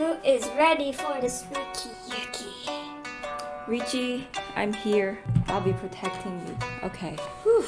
Who is ready for the spooky Yuki? Richie, I'm here. I'll be protecting you. Okay. Whew.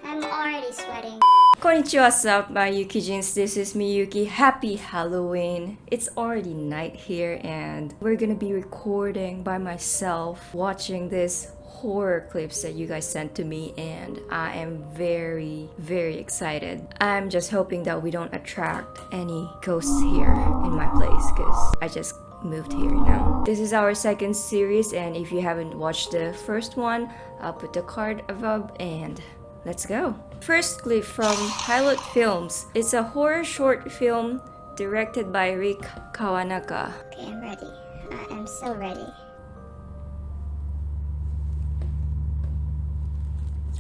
I'm already sweating. Konnichiwa, sup, my Yukijins. This is Miyuki. Happy Halloween. It's already night here and we're gonna be recording by myself, watching this horror clips that you guys sent to me, and I am very excited. I'm just hoping that we don't attract any ghosts here in my place because I just moved here, you know. This is our second series, and if you haven't watched the first one, I'll put the card above and let's go. First clip from Pilot Films. It's a horror short film directed by Kawanaka. Okay, I'm ready. I am so ready.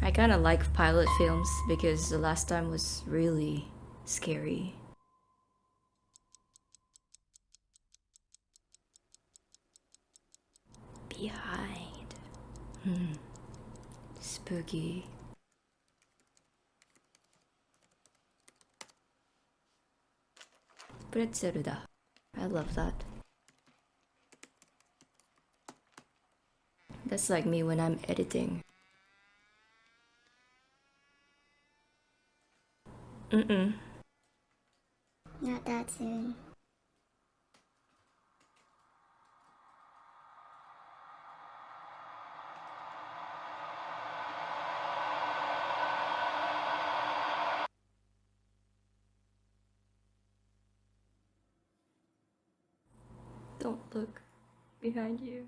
I kinda like pilot films because the last time was really scary. Behind. Spooky. Pretzel da. I love that. That's like me when I'm editing. Not that soon. Don't look behind you.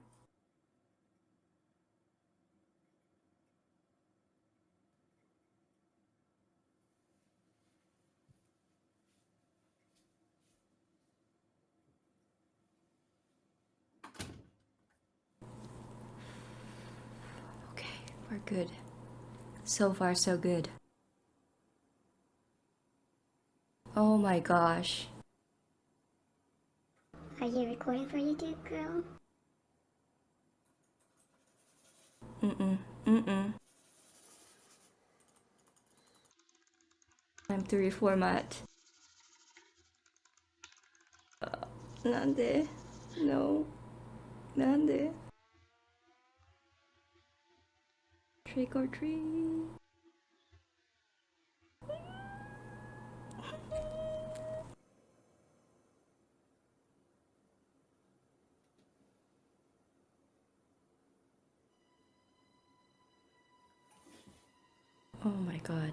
Okay, we're good. So far, so good. Oh my gosh. Are you recording for YouTube, girl? Time to reformat. Nande? No. Nande? Trick or treat. Oh my god.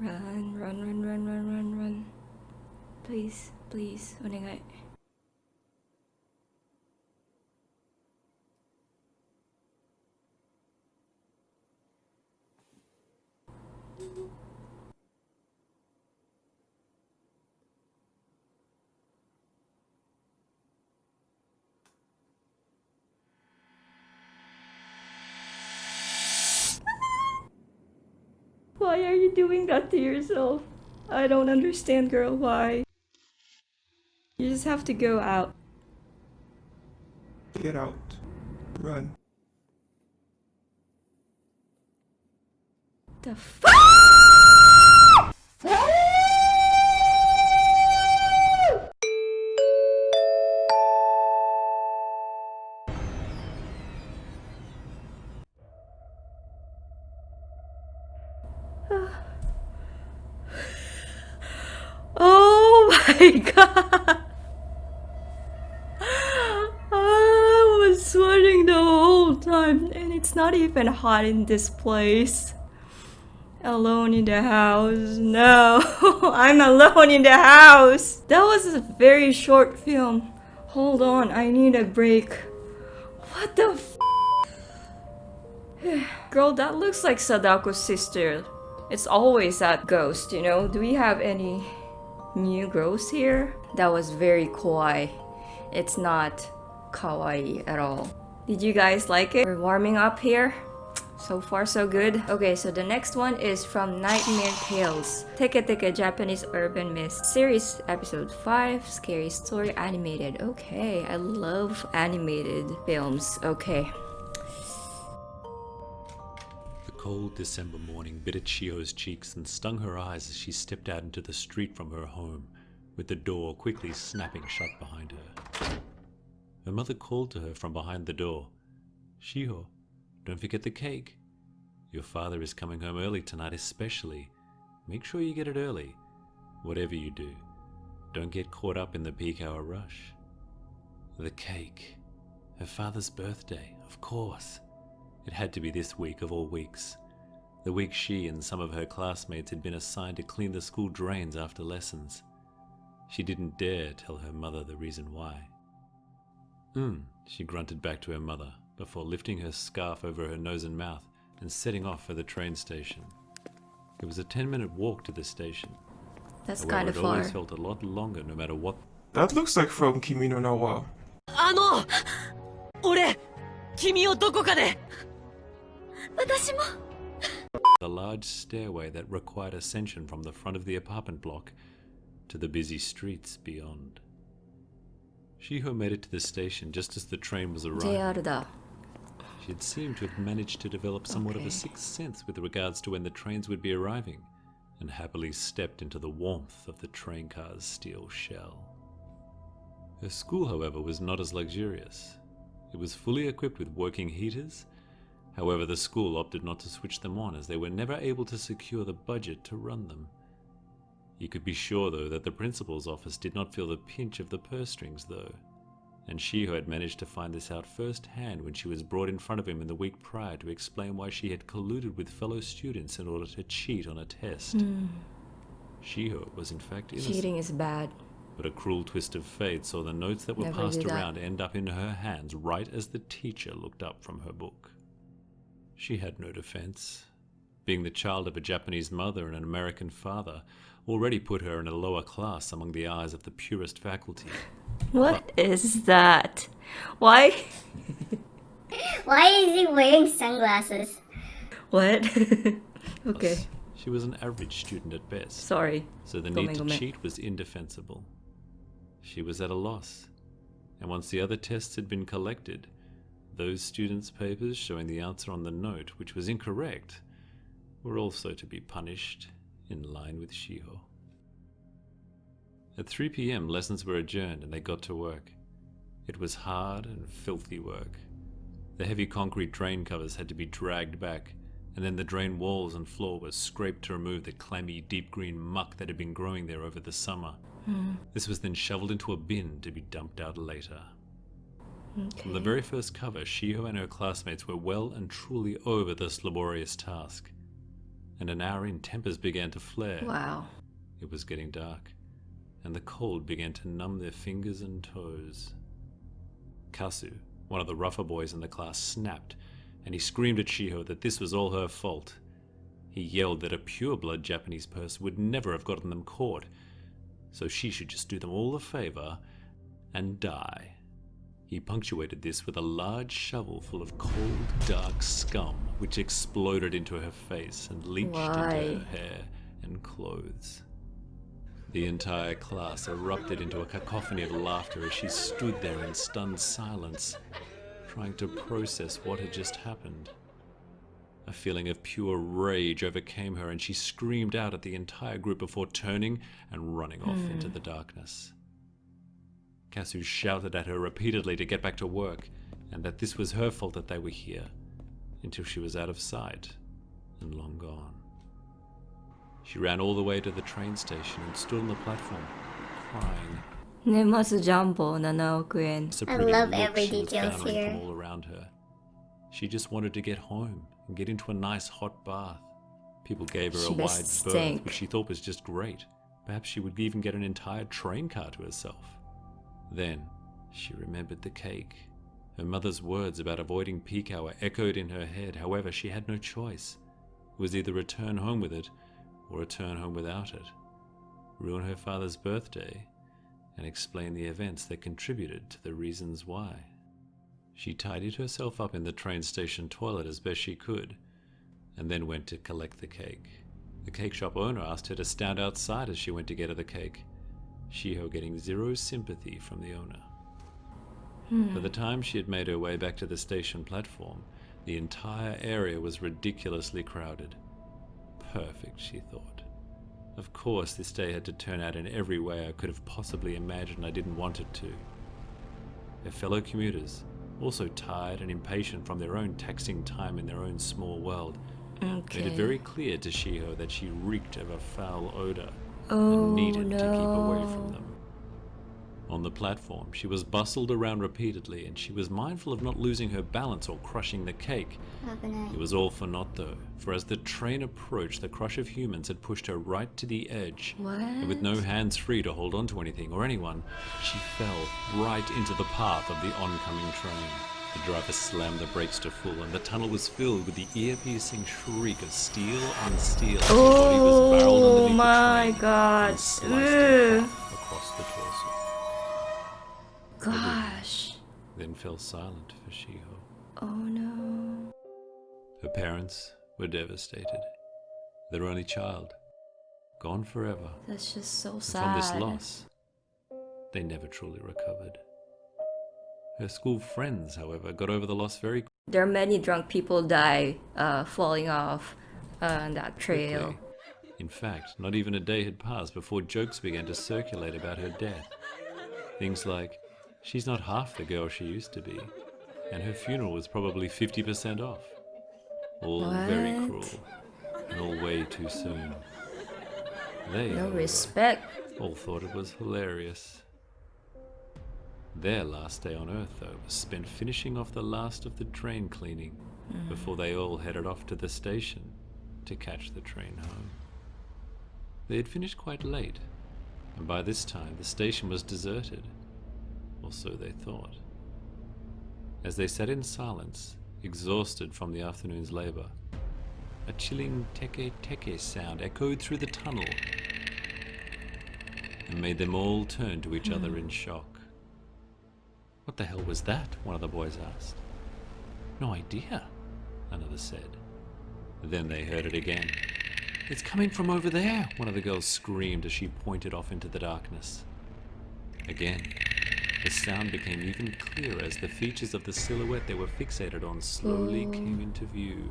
Run. Please, please, onegai. Why are you doing that to yourself? I don't understand, girl. Why? You just have to go out. Get out. Run. The f- Oh my god! I was sweating the whole time, and it's not even hot in this place. Alone in the house. No, I'm alone in the house. That was a very short film. Hold on, I need a break. What the f? Girl, that looks like Sadako's sister. It's always that ghost, you know? Do we have any new ghosts here? That was very kawaii. It's not kawaii at all. Did you guys like it? We're warming up here. So far so good. Okay, so the next one is from Nightmare Tales. Teke Japanese Urban Myth Series Episode 5 Scary Story Animated. Okay, I love animated films. Okay. The cold December morning bit at Chiyo's cheeks and stung her eyes as she stepped out into the street from her home, with the door quickly snapping shut behind her. Her mother called to her from behind the door. "Chiyo, don't forget the cake. Your father is coming home early tonight especially. Make sure you get it early. Whatever you do, don't get caught up in the peak hour rush." The cake. Her father's birthday, of course. It had to be this week of all weeks. The week she and some of her classmates had been assigned to clean the school drains after lessons. She didn't dare tell her mother the reason why. She grunted back to her mother before lifting her scarf over her nose and mouth and setting off for the train station. It was a 10-minute walk to the station. That's However, kind of it far. always felt a lot longer no matter what. That looks like from Kimi no Na wa. 俺君をどこかで私も The large stairway that required ascension from the front of the apartment block to the busy streets beyond. Shiho made it to the station just as the train was arriving. JR だ。 She had seemed to have managed to develop somewhat of a sixth sense with regards to when the trains would be arriving, and happily stepped into the warmth of the train car's steel shell. Her school, however, was not as luxurious. It was fully equipped with working heaters. However, the school opted not to switch them on as they were never able to secure the budget to run them. You could be sure, though, that the principal's office did not feel the pinch of the purse strings, though. And Shiho had managed to find this out firsthand when she was brought in front of him in the week prior to explain why she had colluded with fellow students in order to cheat on a test. Shiho was in fact innocent. Cheating is bad. But a cruel twist of fate saw the notes that were Never passed do that. around end up in her hands right as the teacher looked up from her book. She had no defense. Being the child of a Japanese mother and an American father already put her in a lower class among the eyes of the purest faculty. What is that? Why? Why is he wearing sunglasses? What? Okay. Plus, she was an average student at best, Sorry. so the Go need to me. cheat was indefensible. She was at a loss, and once the other tests had been collected, those students' papers showing the answer on the note, which was incorrect, were also to be punished in line with Shiho. At 3 p.m. lessons were adjourned and they got to work. It was hard and filthy work. The heavy concrete drain covers had to be dragged back, and then the drain walls and floor were scraped to remove the clammy deep green muck that had been growing there over the summer. This was then shoveled into a bin to be dumped out later. From the very first cover, Shiho and her classmates were well and truly over this laborious task. And an hour in, tempers began to flare. Wow. It was getting dark, and the cold began to numb their fingers and toes. Kasu, one of the rougher boys in the class, snapped, and he screamed at Shiho that this was all her fault. He yelled that a pure-blood Japanese person would never have gotten them caught, so she should just do them all a favor and die. He punctuated this with a large shovel full of cold, dark scum, which exploded into her face and leached into Why? her hair and clothes. The entire class erupted into a cacophony of laughter as she stood there in stunned silence, trying to process what had just happened. A feeling of pure rage overcame her, and she screamed out at the entire group before turning and running off into the darkness. Kasu shouted at her repeatedly to get back to work, and that this was her fault that they were here, until she was out of sight and long gone. She ran all the way to the train station and stood on the platform, crying. 年末ジャンボ7億円 So I pretty love look every she was details garnering here. from all around her. She just wanted to get home and get into a nice hot bath. People gave her She a wide must berth, stink. which she thought was just great. Perhaps she would even get an entire train car to herself. Then she remembered the cake. Her mother's words about avoiding peak hour echoed in her head. However, she had no choice. It was either return home with it or return home without it, ruin her father's birthday, and explain the events that contributed to the reasons why. She tidied herself up in the train station toilet as best she could, and then went to collect the cake. The cake shop owner asked her to stand outside as she went to get her the cake, Shiho getting zero sympathy from the owner. By the time she had made her way back to the station platform, the entire area was ridiculously crowded. Perfect, she thought. Of course, this day had to turn out in every way I could have possibly imagined I didn't want it to. Her fellow commuters, also tired and impatient from their own taxing time in their own small world, made it very clear to Shiho that she reeked of a foul odor and needed to keep away from them. On the platform, she was bustled around repeatedly, and she was mindful of not losing her balance or crushing the cake. It was all for naught though, for as the train approached, the crush of humans had pushed her right to the edge. And with no hands free to hold on to anything or anyone, she fell right into the path of the oncoming train. The driver slammed the brakes to full, and the tunnel was filled with the ear-piercing shriek of steel on steel. Her body was barreled underneath my the train god. and sliced in half across the torso. Gosh. Then fell silent for Shiho. Oh no. Her parents were devastated. Their only child, gone forever. That's just so And sad. from this loss, they never truly recovered. Her school friends, however, got over the loss very There are many drunk people die falling off on that trail. quickly. In fact, not even a day had passed before jokes began to circulate about her death. Things like, she's not half the girl she used to be, and her funeral was probably 50% off. All very What? cruel, and all way too soon. They, No however, respect. all thought it was hilarious. Their last day on Earth, though, was spent finishing off the last of the train cleaning before they all headed off to the station to catch the train home. They had finished quite late, and by this time the station was deserted, or so they thought. As they sat in silence, exhausted from the afternoon's labor, a chilling teke sound echoed through the tunnel and made them all turn to each other in shock. What the hell was that? One of the boys asked. No idea, another said. Then they heard it again. It's coming from over there, one of the girls screamed as she pointed off into the darkness. Again, the sound became even clearer as the features of the silhouette they were fixated on slowly came into view.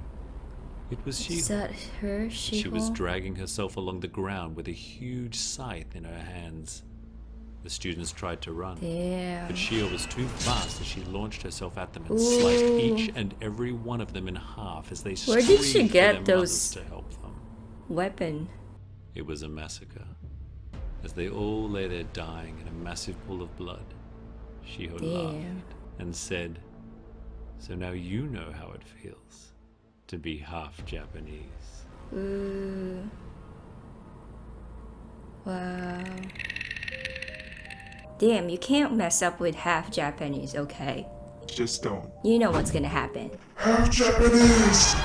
It was Shiho. Is that her, She was Shiho? dragging herself along the ground with a huge scythe in her hands. The students tried to run, Damn. but Shiho was too fast as she launched herself at them and sliced each and every one of them in half as they Where did she screamed for get their those- mothers to help them. Weapon. It was a massacre. As they all lay there dying in a massive pool of blood, Shiho Damn. laughed and said, "So now you know how it feels to be half Japanese." Ooh. Wow. Damn, you can't mess up with half Japanese, okay? Just don't. You know what's gonna happen. Half Japanese!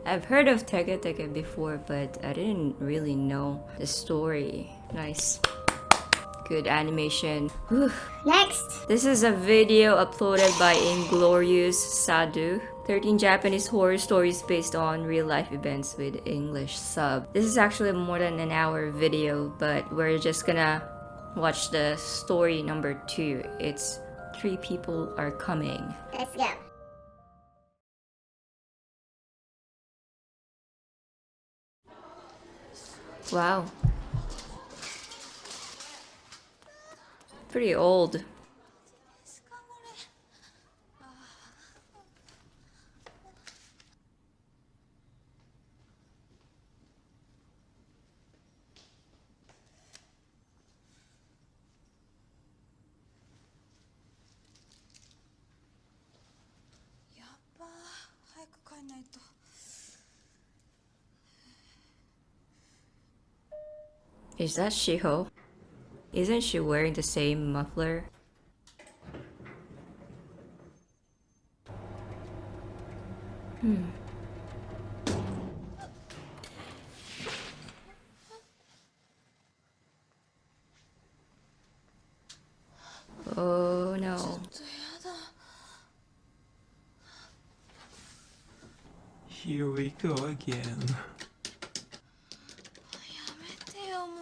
I've heard of Teke before, but I didn't really know the story. Nice. Good animation. Whew. Next. This is a video uploaded by IngloriousSadhu. 13 Japanese horror stories based on real life events with English sub. This is actually more than an hour video, but we're just gonna watch the story number 2. It's 3 people are coming. Let's go. Wow. Pretty old. Is that Shiho? Isn't she wearing the same muffler? Oh no. Here we go again. やめてよも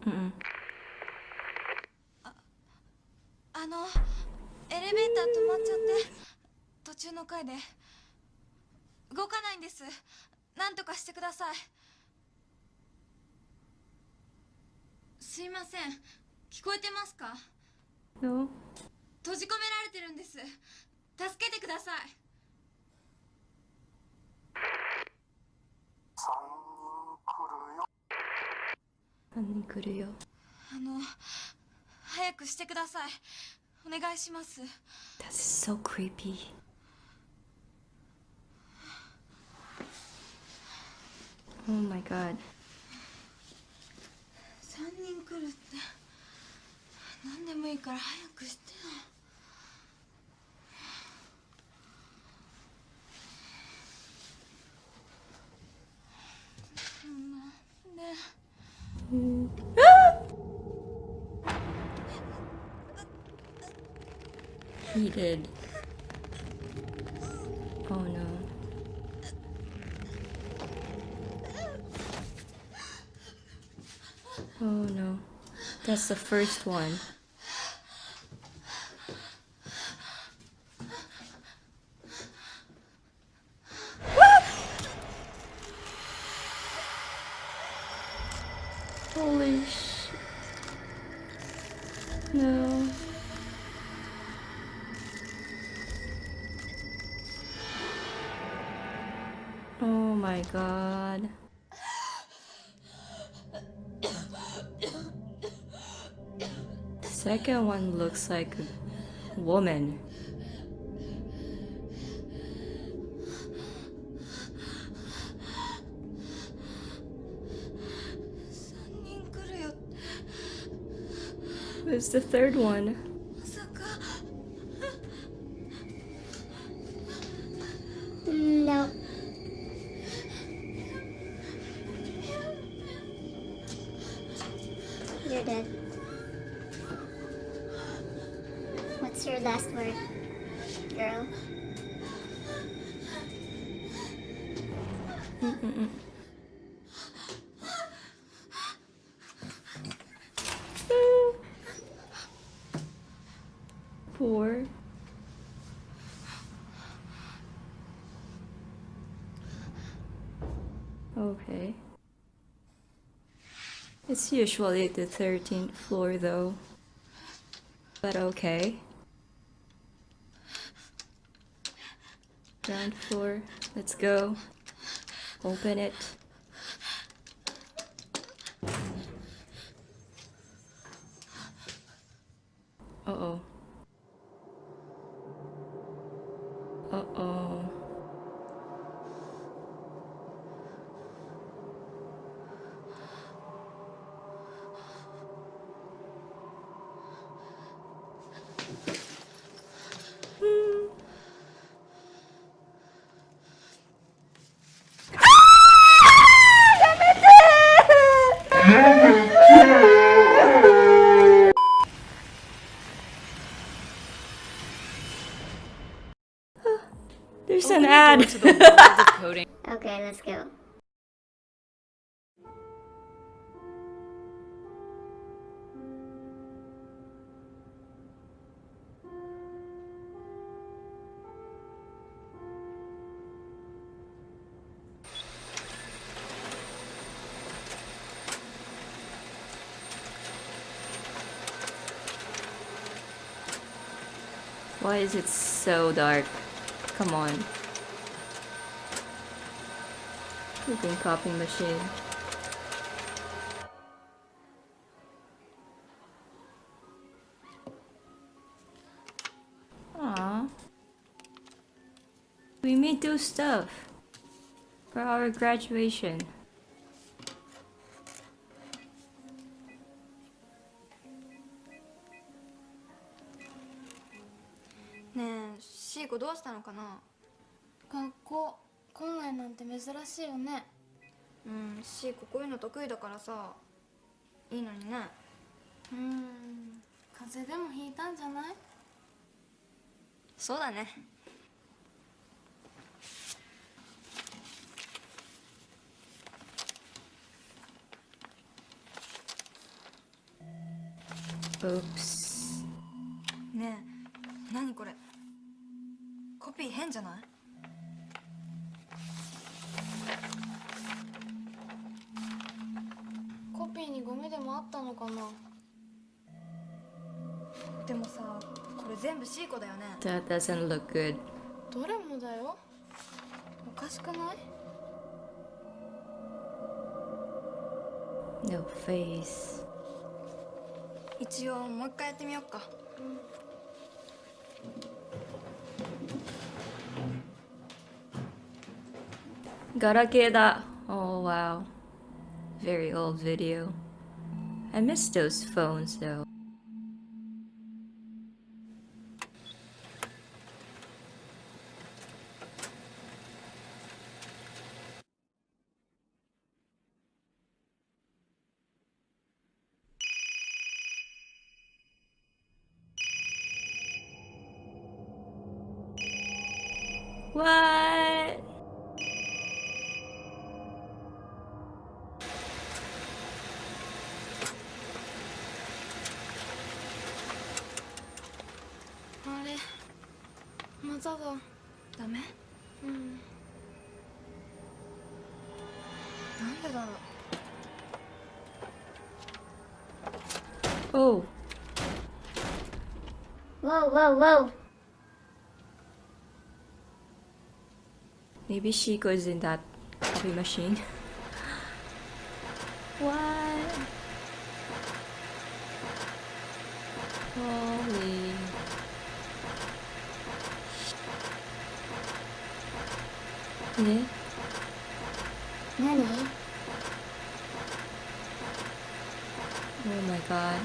う Mm-mm. エレベーター止まっちゃって途中の階で動かないんです。なんとかしてください。すいません、聞こえてますか？ No. 閉じ込められてるんです。助けてください。3人来るよ。早くしてください。お願いします。 That's so creepy. Oh my god. 3人来るって何でもいいから早くしてよ。なんで Heated. Oh no. Oh no. That's the first one. Holy sh... No. Oh my god. The second one looks like a woman. Where's the third one? まさか No. You're dead. What's your last word, girl? Four. Okay. It's usually the 13th floor though. But okay. Ground floor. Let's go. Open it. Uh-oh. Uh-oh. There's an ad. To the world of coding. Okay, let's go. Why is it so dark? Come on. Freaking copy machine. Aww. We may do stuff for our graduation. えシーコどうしたのかな。学校来ないなんて珍しいよね。シーコこういうの得意だからさ、いいのにね。風邪でもひいたんじゃない？そうだね。Oops. ねえ何これ、コピー変じゃない？コピーにゴミでもあったのかな。でもさ、これ全部シーコだよね。 That doesn't look good. どれもだよ。おかしくない？ No face. 一応もう一回やってみよっか。Garakeda. Oh wow. Very old video. I miss those phones though. What?あれまただ。ダメ？なんでだろう。 Oh. Whoa, whoa, whoa. Maybe Shiko's in that copy machine. What? Holy. Yeah? Nani? Oh my god.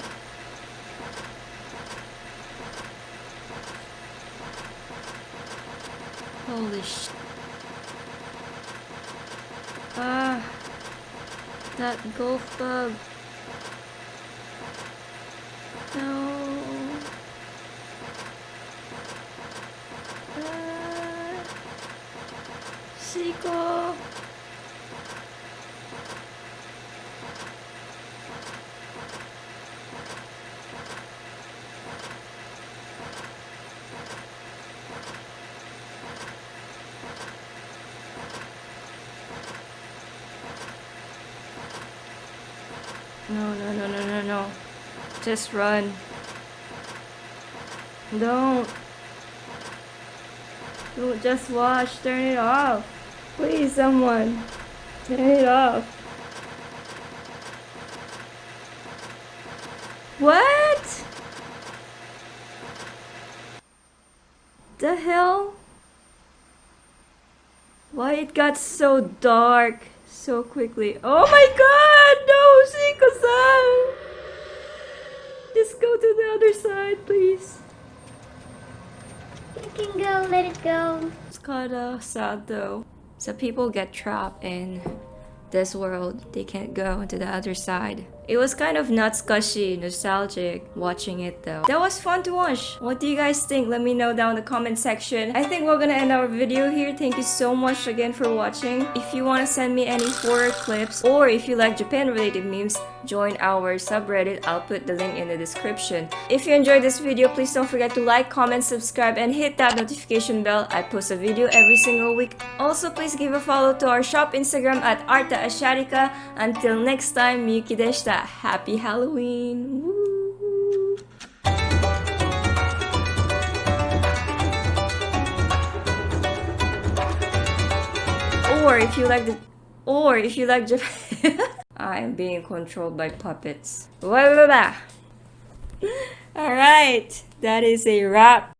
Holy sh. Ah. That golf bug. No. Ah. Shiko. No, no, no, no, no, no. Just run. Don't. Don't just watch. Turn it off. Please, someone. Turn it off. What? The hell? Why it got so dark so quickly? Oh my god! No, Shiko-san! Just go to the other side, please. You can go, let it go. It's kind of sad though. So people get trapped in this world. They can't go to the other side. It was kind of natsukashi, nostalgic watching it though. That was fun to watch. What do you guys think? Let me know down in the comment section. I think we're gonna end our video here. Thank you so much again for watching. If you want to send me any horror clips or if you like Japan related memes, join our subreddit. I'll put the link in the description. If you enjoyed this video, please don't forget to like, comment, subscribe, and hit that notification bell. I post a video every single week. Also, please give a follow to our shop Instagram at artaasharika. Until next time, Miyuki deshita. Happy Halloween! Woo! Or if you like Japan, I am being controlled by puppets. Alright, that is a wrap.